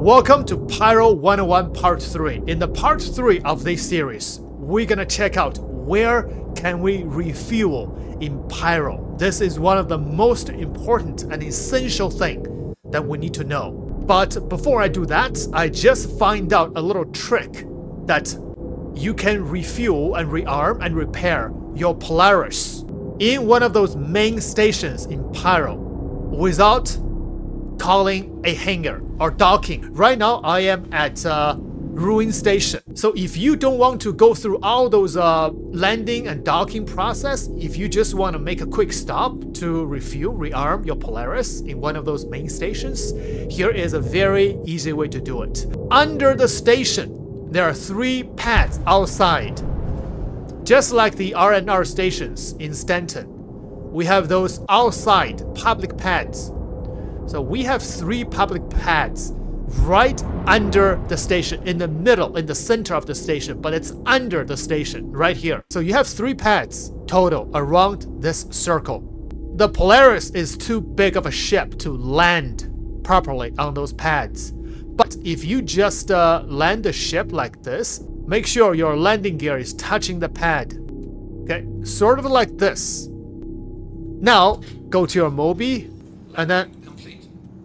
Welcome to Pyro 101 Part 3. In the Part 3 of this series, we're gonna check out where can we refuel in Pyro. This is one of the most important and essential thing that we need to know. But before I do that, I just find out a little trick that you can refuel and rearm and repair your Polaris in one of those main stations in Pyro without calling a hangar or docking. Right now I am at Ruin Station. So if you don't want to go through all those landing and docking process, if you just want to make a quick stop to refuel, rearm your Polaris in one of those main stations, here is a very easy way to do it. Under the station, there are 3 pads outside. Just like the R&R stations in Stanton, we have those outside public pads. So we have 3 public pads right under the station, in the middle, in the center of the station, but it's under the station, right here. So you have 3 pads total around this circle. The Polaris is too big of a ship to land properly on those pads. But if you just land the ship like this, make sure your landing gear is touching the pad. Okay, sort of like this. Now, go to your Mobi, and then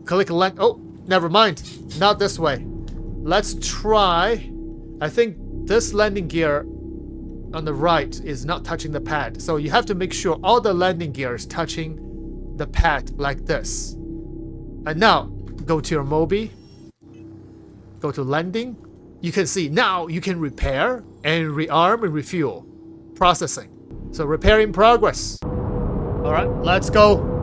click land. Oh, never mind. Not this way. Let's try. I think this landing gear on the right is not touching the pad. So you have to make sure all the landing gear is touching the pad like this. And now, go to your Mobi. Go to landing. You can see now you can repair and rearm and refuel. Processing. So repair in progress. All right, let's go.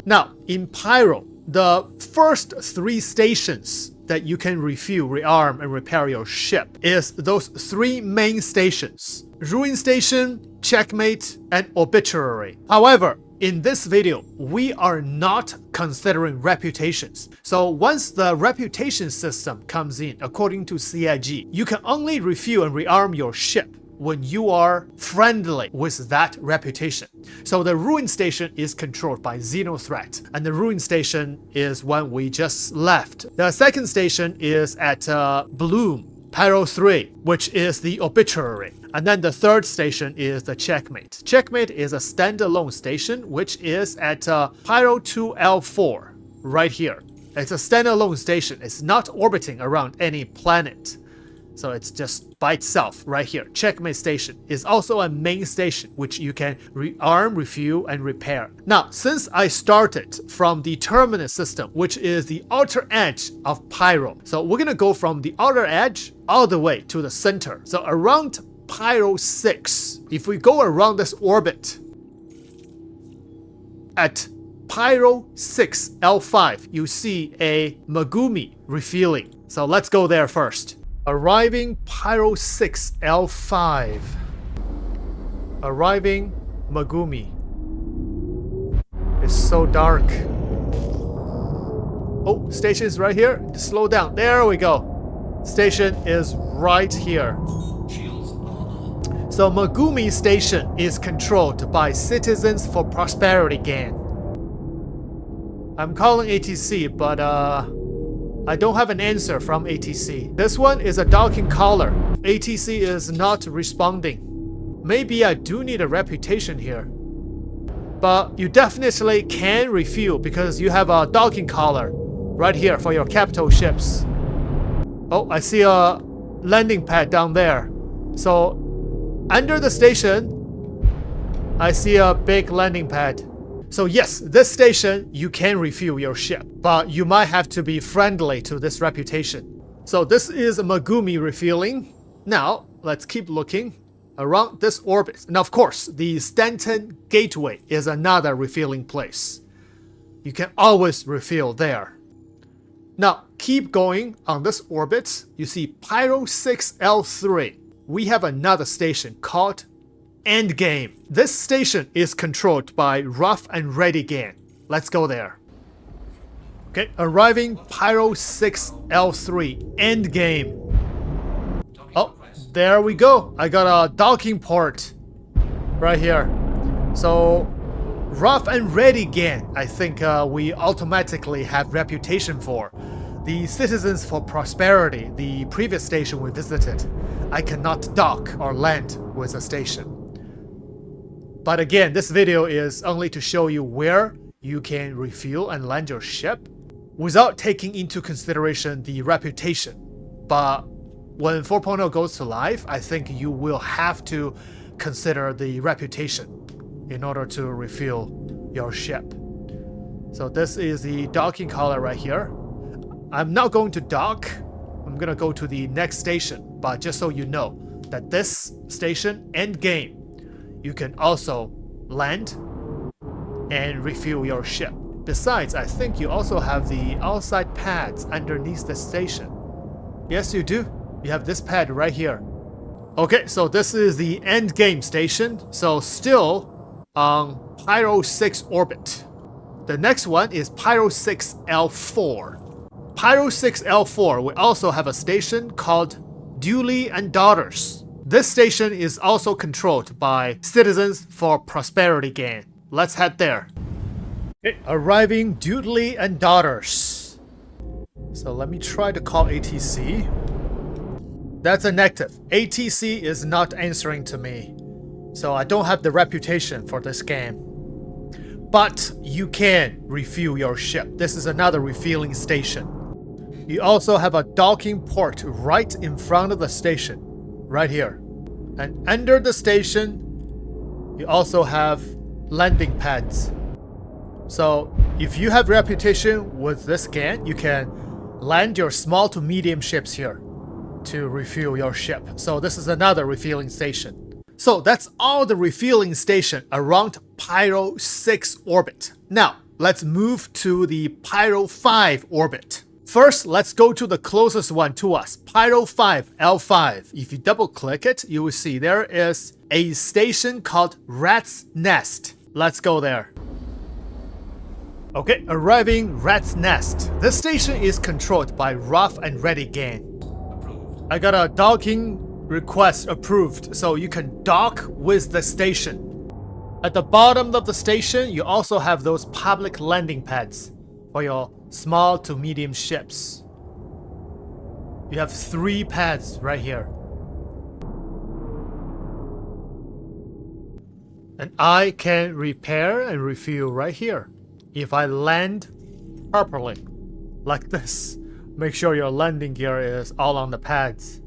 Now, in Pyro, the first 3 stations that you can refuel, rearm, and repair your ship is those 3 main stations: Ruin Station, Checkmate, and Obituary. However, in this video, we are not considering reputations. So once the reputation system comes in, according to CIG, you can only refuel and rearm your ship when you are friendly with that reputation. So the Ruin Station is controlled by Xenothreat, and the Ruin Station is one we just left. The second station is at Bloom, Part.3, which is the Obituary. And then the third station is the Checkmate. Checkmate is a standalone station, which is at Pyro2L4, right here. It's a standalone station. It's not orbiting around any planet. So it's just by itself right here. Checkmate Station is also a main station, which you can rearm, refuel, and repair. Now, since I started from the terminus system, which is the outer edge of Pyro, so we're gonna go from the outer edge all the way to the center. So around Pyro 6, if we go around this orbit at Pyro 6 L5, you see a Magumi refueling. So let's go there first. Arriving Pyro 6 L5. Arriving Magumi. It's so dark. Oh, station is right here. Slow down. There we go. Station is right here. So Magumi Station is controlled by Citizens for Prosperity Gang. I'm calling ATC, but I don't have an answer from ATC. This one is a docking caller. ATC is not responding. Maybe I do need a reputation here. But you definitely can refuel because you have a docking caller right here for your capital ships. Oh, I see a landing pad down there. So under the station, I see a big landing pad. So yes, this station, you can refuel your ship, but you might have to be friendly to this reputation. So this is Magumi refueling. Now, let's keep looking around this orbit. And of course, the Stanton Gateway is another refueling place. You can always refuel there. Now, keep going on this orbit. You see Pyro 6 L3. We have another station called Endgame. This station is controlled by Rough and Ready Gang. Let's go there. Okay, arriving Pyro 6 L3 Endgame. Oh, there we go. I got a docking port right here. So Rough and ready gang, I think we automatically have reputation for. The Citizens for Prosperity, the previous station we visited, I cannot dock or land with a station. But again, this video is only to show you where you can refuel and land your ship without taking into consideration the reputation. But when 4.0 goes to live, I think you will have to consider the reputation in order to refuel your ship. So this is the docking collar right here. I'm not going to dock. I'm gonna go to the next station. But just so you know that this station, Endgame, you can also land and refuel your ship. Besides, I think you also have the outside pads underneath the station. Yes, you do. You have this pad right here. Okay, so this is the Endgame station. So still on Pyro 6 orbit. The next one is Pyro 6 L4. Pyro 6 L4 will also have a station called Dudley and Daughters. This station is also controlled by Citizens for Prosperity gang. Let's head there. Okay, arriving Dudley and Daughters. So let me try to call ATC. That's inactive. ATC is not answering to me. So I don't have the reputation for this game. But you can refuel your ship. This is another refueling station. You also have a docking port right in front of the station. Right here. And under the station, you also have landing pads. So if you have reputation with this game, you can land your small to medium ships here to refuel your ship. So this is another refueling station. So that's all the refueling station around Pyro 6 orbit. Now, let's move to the Pyro 5 orbit. First, let's go to the closest one to us, Pyro 5 L5. If you double click it, you will see there is a station called Rat's Nest. Let's go there. Okay, arriving Rat's Nest. This station is controlled by Rough and Ready gang. I got a docking request approved, so you can dock with the station. At the bottom of the station, you also have those public landing pads for your small to medium ships. You have 3 pads right here. And I can repair and refuel right here if I land properly, like this. Make sure your landing gear is all on the pads.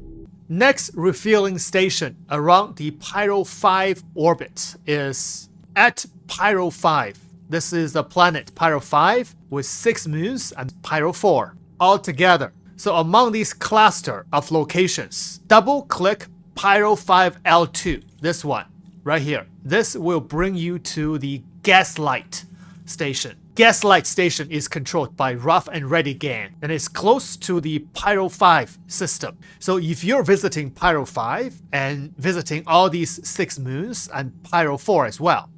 Next refueling station around the Pyro 5 orbit is at Pyro 5. This is the planet Pyro 5 with 6 moons and Pyro 4 all together. So among these cluster of locations, double click Pyro 5 L2, this one right here. This will bring you to the Gaslight Station. Gaslight Station is controlled by Rough and Ready gang and is close to the Pyro 5 system. So if you're visiting Pyro 5 and visiting all these 6 moons and Pyro 4 as well,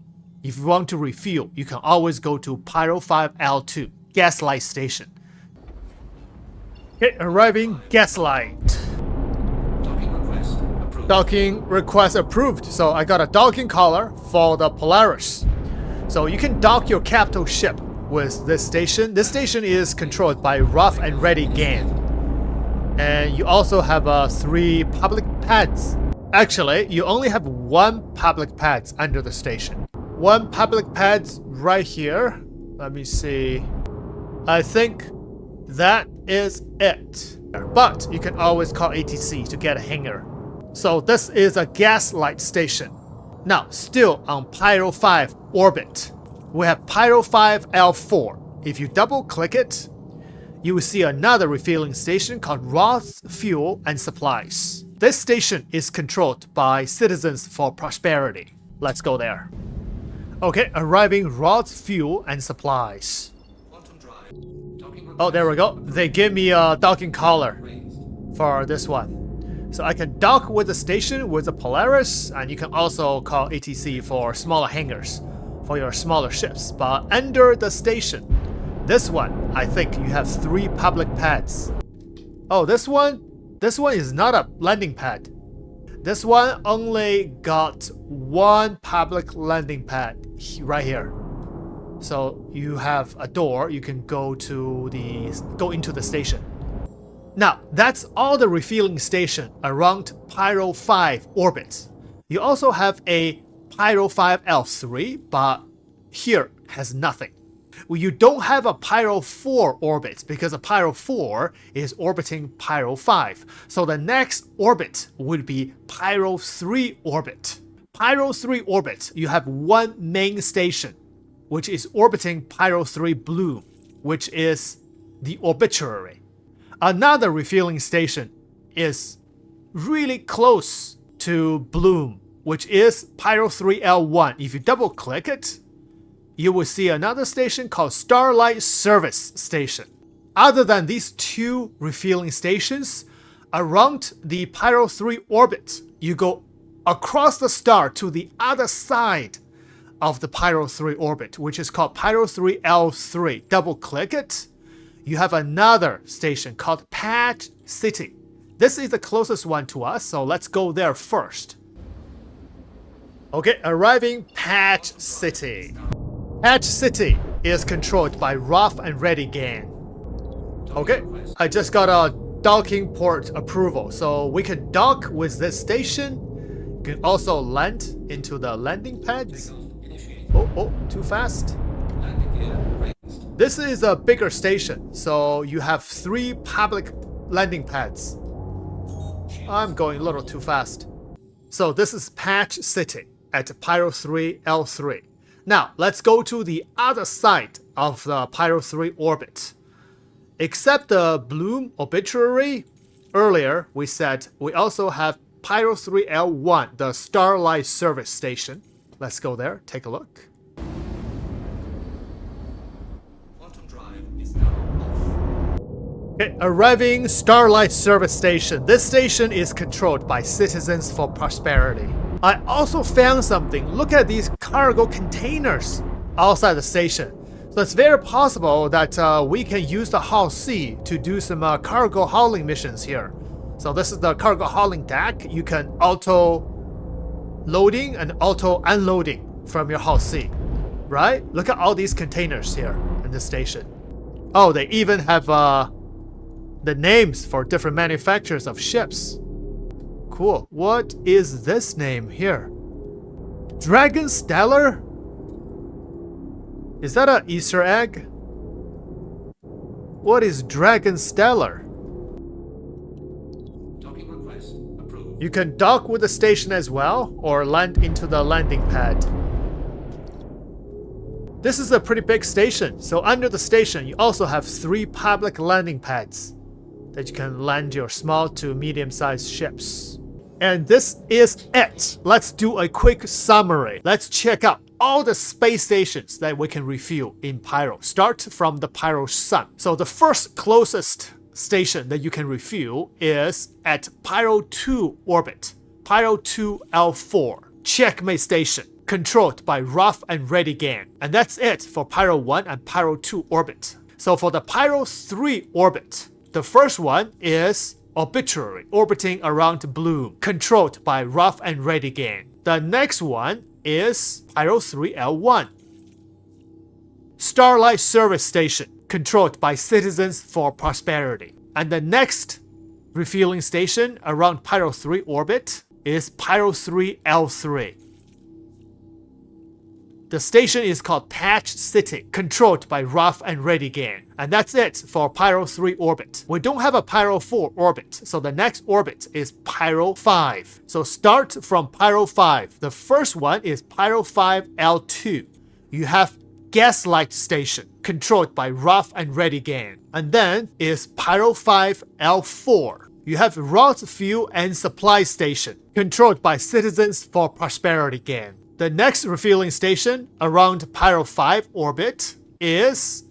if you want to refuel, you can always go to Pyro 5 L2, Gaslight Station. Okay, arriving Gaslight. Docking request approved. So I got a docking collar for the Polaris. So you can dock your capital ship with this station. This station is controlled by Rough and Ready gang. And you also have 3 public pads. Actually, you only have 1 public pads under the station. 1 public pads right here. Let me see. I think that is it. But you can always call ATC to get a hangar. So this is a Gaslight Station. Now, still on Pyro 5 orbit, we have Pyro 5 L4. If you double click it, you will see another refueling station called Refuel and Supplies. This station is controlled by Citizens for Prosperity. Let's go there. Okay, arriving Refuel and Supplies. Oh, there we go. They give me a docking collar for this one. So I can dock with the station with the Polaris, and you can also call ATC for smaller hangars for your smaller ships. But under the station, this one, I think you have 3 public pads. Oh, this one is not a landing pad. This one only got 1 public landing pad right here. So you have a door, you can go into the station. Now, that's all the refueling station around Pyro 5 orbit. You also have a Pyro 5 L3, but here has nothing. Well, you don't have a Pyro 4 orbit because a Pyro 4 is orbiting Pyro 5. So the next orbit would be Pyro 3 orbit. Pyro 3 orbit, you have one main station, which is orbiting Pyro 3 Bloom, which is the obituary. Another refueling station is really close to Bloom, which is Pyro 3 L1. If you double click it, you will see another station called Starlight Service Station. Other than these two refueling stations, around the Pyro 3 orbit, you go across the star to the other side of the Pyro 3 orbit, which is called Pyro 3 L3. Double click it, you have another station called Patch City. This is the closest one to us, so let's go there first. Okay, arriving Patch City. Patch City is controlled by Rough and Ready Gang. Okay, I just got a docking port approval, so we can dock with this station. You can also land into the landing pads. Oh, too fast. This is a bigger station, so you have 3 public landing pads. I'm going a little too fast. So this is Patch City at Pyro 3 L3. Now, let's go to the other side of the Pyro 3 orbit. Except the Bloom obituary, earlier we said we also have Pyro 3 L1, the Starlight Service Station. Let's go there, take a look. Okay, arriving Starlight Service Station. This station is controlled by Citizens for Prosperity. I also found something. Look at these cargo containers outside the station. So it's very possible that we can use the Hull C to do some cargo hauling missions here. So this is the cargo hauling deck. You can auto loading and auto unloading from your Hull C, right? Look at all these containers here in the station. Oh, they even have the names for different manufacturers of ships. Cool. What is this name here? Dragon Stellar? Is that an Easter egg? What is Dragon Stellar? Docking request approved. You can dock with the station as well, or land into the landing pad. This is a pretty big station, so under the station you also have 3 public landing pads that you can land your small to medium-sized ships. And this is it. Let's do a quick summary. Let's check out all the space stations that we can refuel in Pyro. Start from the Pyro Sun. So the first closest station that you can refuel is at Pyro 2 orbit, Pyro 2 L4, Checkmate Station, controlled by Rough and Ready Gang. And that's it for Pyro 1 and Pyro 2 orbit. So for the Pyro 3 orbit, the first one is Obituary, orbiting around Bloom, controlled by Rough and Ready Gang. The next one is Pyro 3 L1, Starlight Service Station, controlled by Citizens for Prosperity. And the next refueling station around Pyro 3 orbit is Pyro 3 L3. The station is called Patch City, controlled by Rough and Ready Gang. And that's it for Pyro 3 orbit. We don't have a Pyro 4 orbit, so the next orbit is Pyro 5. So start from Pyro 5. The first one is Pyro 5 L2. You have Gaslight Station, controlled by Rough and Ready Gang. And then is Pyro 5 L4. You have Refuel and Supply Station, controlled by Citizens for Prosperity Gang. The next refueling station around Pyro 5 orbit is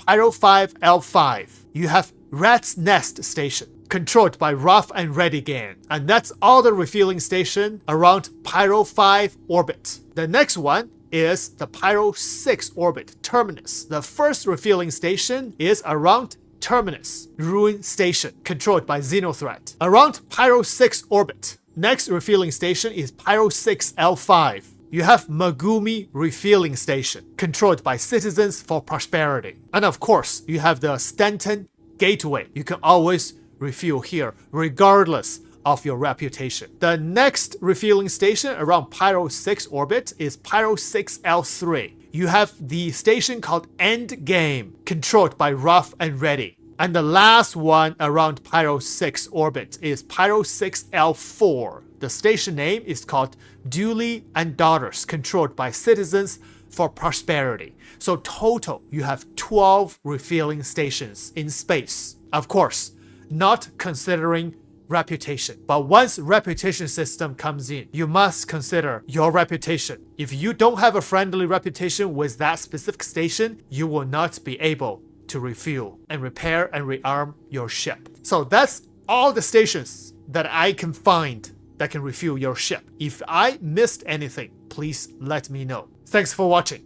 Pyro 5 L5. You have Rat's Nest Station, controlled by Rough and Ready Gang. And that's all the refueling station around Pyro 5 orbit. The next one is the Pyro 6 orbit, Terminus. The first refueling station is around Terminus, Ruin Station, controlled by Xenothreat. Around Pyro 6 orbit, next refueling station is Pyro 6 L5. you have Magumi Refueling Station, controlled by Citizens for Prosperity. And of course, you have the Stanton Gateway. You can always refuel here, regardless of your reputation. The next refueling station around Pyro 6 orbit is Pyro 6L3. You have the station called Endgame, controlled by Rough and Ready. And the last one around Pyro 6 orbit is Pyro 6L4. The station name is called Dudley and Daughters, controlled by Citizens for Prosperity. So total, you have 12 refueling stations in space. Of course, not considering reputation. But once reputation system comes in, you must consider your reputation. If you don't have a friendly reputation with that specific station, you will not be able to refuel and repair and rearm your ship. So that's all the stations that I can find that can refuel your ship. If I missed anything, please let me know. Thanks for watching.